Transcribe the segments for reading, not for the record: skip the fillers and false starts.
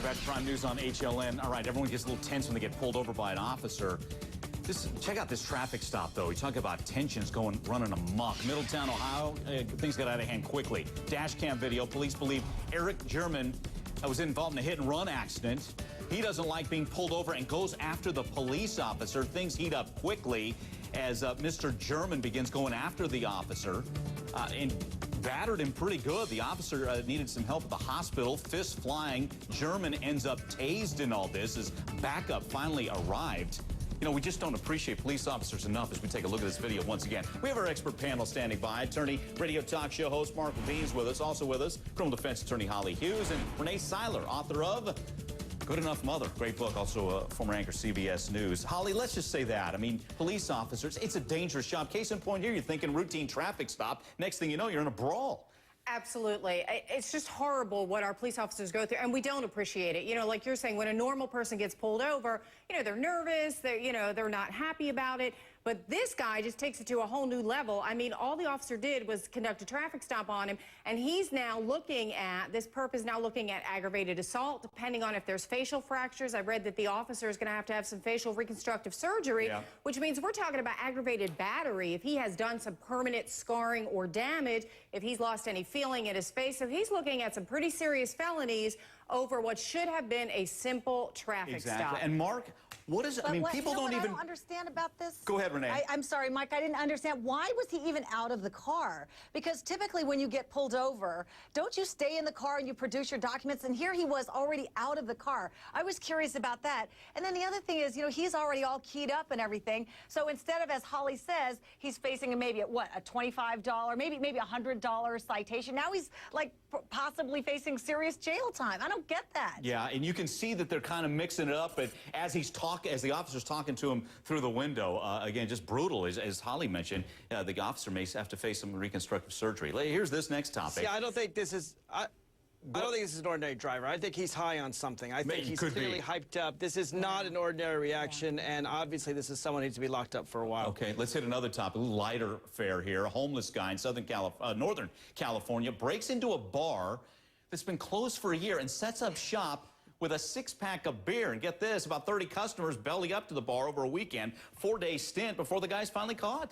Back to Prime News on HLN. All right, everyone gets a little tense when they get pulled over by an officer. Check out this traffic stop, though. We talk about tensions running amok. Middletown, Ohio, things got out of hand quickly. Dash cam video. Police believe Eric German was involved in a hit-and-run accident. He doesn't like being pulled over and goes after the police officer. Things heat up quickly as Mr. German begins going after the officer and battered him pretty good. The officer needed some help at the hospital. Fists flying. German ends up tased in all this as backup finally arrived. You know, we just don't appreciate police officers enough as we take a look at this video once again. We have our expert panel standing by. Attorney, radio talk show host Mark Levine's with us. Also with us, criminal defense attorney Holly Hughes and Rene, Syler, author of Good Enough Mother. Great book, also former anchor CBS News. Holly, let's just say that. I mean, police officers, it's a dangerous job. Case in point here, you're thinking routine traffic stop. Next thing you know, you're in a brawl. Absolutely. It's just horrible what our police officers go through, and we don't appreciate it. You know, like you're saying, when a normal person gets pulled over, you know, they're nervous, they're not happy about it. But this guy just takes it to a whole new level. I mean, all the officer did was conduct a traffic stop on him, and he's now looking at, this perp is now looking at aggravated assault, depending on if there's facial fractures. I read that the officer is going to have some facial reconstructive surgery, which means we're talking about aggravated battery. If he has done some permanent scarring or damage, if he's lost any feeling in his face, so he's looking at some pretty serious felonies over what should have been a simple traffic stop. And Mark, what is it? I mean, people don't even... I don't understand about this. Go ahead, Rene. I'm sorry, Mike, I didn't understand. Why was he even out of the car? Because typically when you get pulled over, don't you stay in the car and you produce your documents? And here he was already out of the car. I was curious about that. And then the other thing is, you know, he's already all keyed up and everything. So instead of, as Holly says, he's facing maybe a $25, maybe $100 citation. Now he's like possibly facing serious jail time. I don't get that. Yeah, and you can see that they're kind of mixing it up. But as the officer's talking to him through the window, again, just brutal, as Holly mentioned. The officer may have to face some reconstructive surgery. Here's this next topic. Yeah, I don't think this is... I don't think this is an ordinary driver. I think he's high on something. I think he's clearly hyped up. This is not an ordinary reaction, and obviously this is someone who needs to be locked up for a while. Okay, let's hit another topic, a little lighter fare here. A homeless guy in Northern California breaks into a bar that's been closed for a year and sets up shop with a six-pack of beer. And get this, about 30 customers belly up to the bar over a weekend, 4-day stint before the guy's finally caught.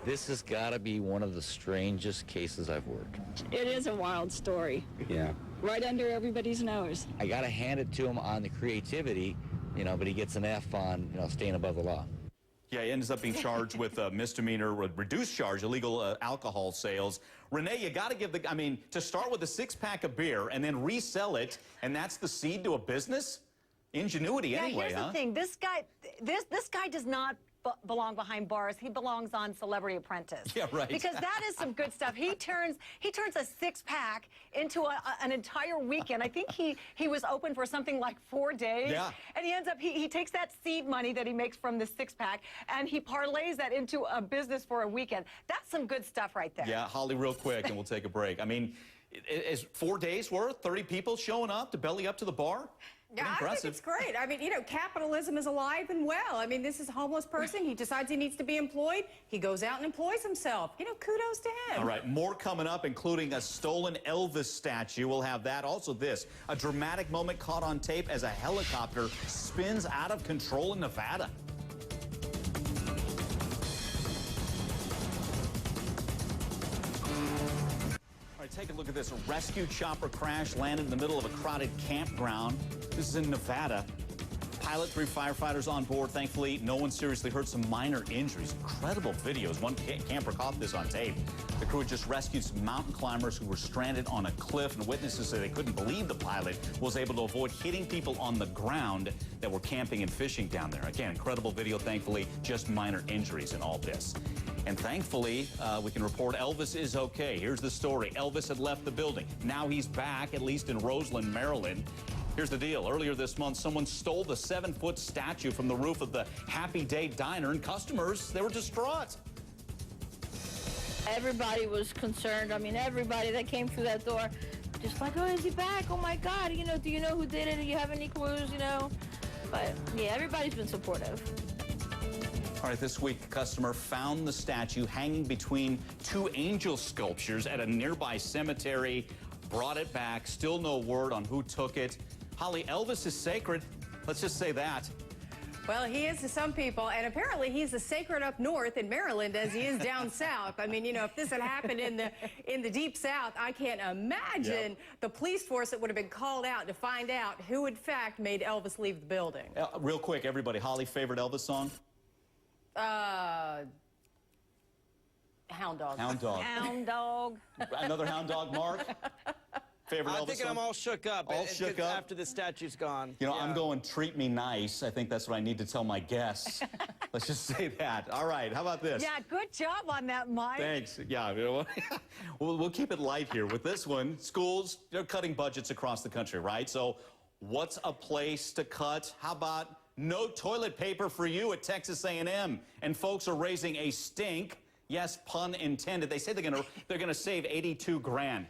This has got to be one of the strangest cases I've worked. It is a wild story. Yeah. Right under everybody's nose. I got to hand it to him on the creativity, you know, but he gets an F on, you know, staying above the law. Yeah, he ends up being charged with a misdemeanor, reduced charge, illegal alcohol sales. Renee, you got to give the, I mean, to start with a six-pack of beer and then resell it, and that's the seed to a business? Ingenuity anyway, here's the thing. This guy does not belong behind bars. He belongs on Celebrity Apprentice. Yeah, right. Because that is some good stuff. He turns a six-pack into an entire weekend. I think he was open for something like 4 days. Yeah. And he ends up, he takes that seed money that he makes from the six-pack and he parlays that into a business for a weekend. That's some good stuff right there. Yeah, Holly, real quick, and we'll take a break. I mean, is 4 days worth, 30 people showing up to belly up to the bar? Yeah, I think it's great. I mean, you know, capitalism is alive and well. I mean, this is a homeless person. He decides he needs to be employed. He goes out and employs himself. You know, kudos to him. All right, more coming up, including a stolen Elvis statue. We'll have that. Also this, a dramatic moment caught on tape as a helicopter spins out of control in Nevada. All right, take a look at this. A rescue chopper crash landed in the middle of a crowded campground. This is in Nevada. Pilot, 3 firefighters on board. Thankfully, no one seriously hurt. Some minor injuries. Incredible videos. One camper caught this on tape. The crew had just rescued some mountain climbers who were stranded on a cliff, and witnesses say they couldn't believe the pilot was able to avoid hitting people on the ground that were camping and fishing down there. Again, incredible video. Thankfully, just minor injuries in all this. And thankfully, we can report Elvis is okay. Here's the story. Elvis had left the building. Now he's back, at least in Roseland, Maryland. Here's the deal. Earlier this month, someone stole the 7-foot statue from the roof of the Happy Day Diner, and customers, they were distraught. Everybody was concerned. I mean, everybody that came through that door, just like, oh, is he back? Oh, my God. You know, do you know who did it? Do you have any clues, you know? But, yeah, everybody's been supportive. All right, this week, a customer found the statue hanging between 2 angel sculptures at a nearby cemetery. brought it back. Still no word on who took it. Holly, Elvis is sacred. Let's just say that. Well, he is to some people, and apparently he's as sacred up north in Maryland as he is down south. I mean, you know, if this had happened in the deep south, I can't imagine the police force that would have been called out to find out who, in fact, made Elvis leave the building. Real quick, everybody, Holly, favorite Elvis song? Hound dog. Hound dog. Hound dog. Another hound dog, Mark? Favorite I'm Elvis thinking song? I'm all shook up. All shook up? After the statue's gone. You know, I'm going treat me nice. I think that's what I need to tell my guests. Let's just say that. All right, how about this? Yeah, good job on that, Mike. Thanks. Yeah, you know, we'll keep it light here. With this one, schools, they're cutting budgets across the country, right? So what's a place to cut? How about no toilet paper for you at Texas A&M? And folks are raising a stink. Yes, pun intended. They say they're gonna save 82 grand.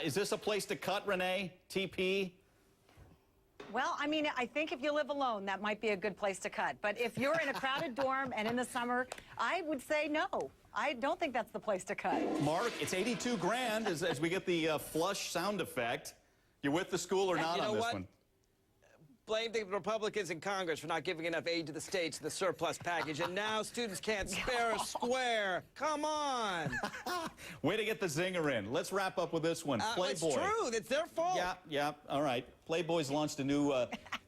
Is this a place to cut, Rene? TP? Well, I mean, I think if you live alone, that might be a good place to cut. But if you're in a crowded dorm and in the summer, I would say no. I don't think that's the place to cut. Mark, it's 82 grand as we get the flush sound effect. You with the school or not on this one? Blame the Republicans in Congress for not giving enough aid to the states in the surplus package, and now students can't spare a square. Come on. Way to get the zinger in. Let's wrap up with this one. Playboy. It's true. It's their fault. Yeah. All right. Playboy's launched a new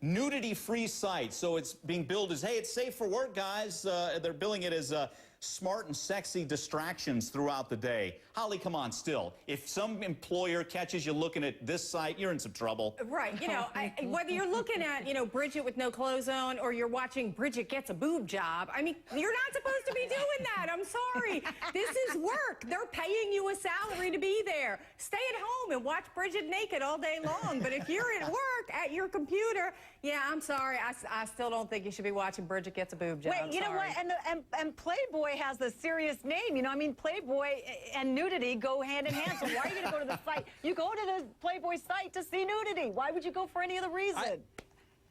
nudity-free site. So it's being billed as, hey, it's safe for work, guys. They're billing it as smart and sexy distractions throughout the day. Holly, come on, still. If some employer catches you looking at this site, you're in some trouble. Right. You know, whether you're looking at, you know, Bridget with no clothes on or you're watching Bridget Gets a Boob Job, I mean, you're not supposed to be doing that. I'm sorry. This is work. They're paying you a salary to be there. Stay at home and watch Bridget naked all day long. But if you're at work at your computer, yeah, I'm sorry. I still don't think you should be watching Bridget Gets a Boob Job. Wait, you know what? And Playboy has a serious name. You know, I mean, Playboy and nudity go hand in hand. So why are you going to go to the site? You go to the Playboy site to see nudity. Why would you go for any other reason?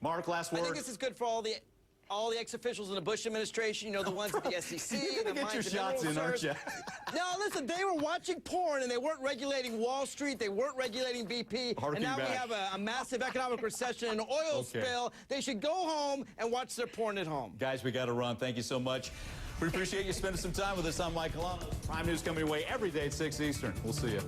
Mark, last word. I think this is good for all the ex-officials in the Bush administration, you know, the ones at the SEC. You're going to get your shots in, aren't you? No, listen, they were watching porn, and they weren't regulating Wall Street. They weren't regulating BP. Harking and now back. we have a massive economic recession and an oil spill. They should go home and watch their porn at home. Guys, we got to run. Thank you so much. We appreciate you spending some time with us. I'm Mike Alano. Prime News coming your way every day at 6 Eastern. We'll see you.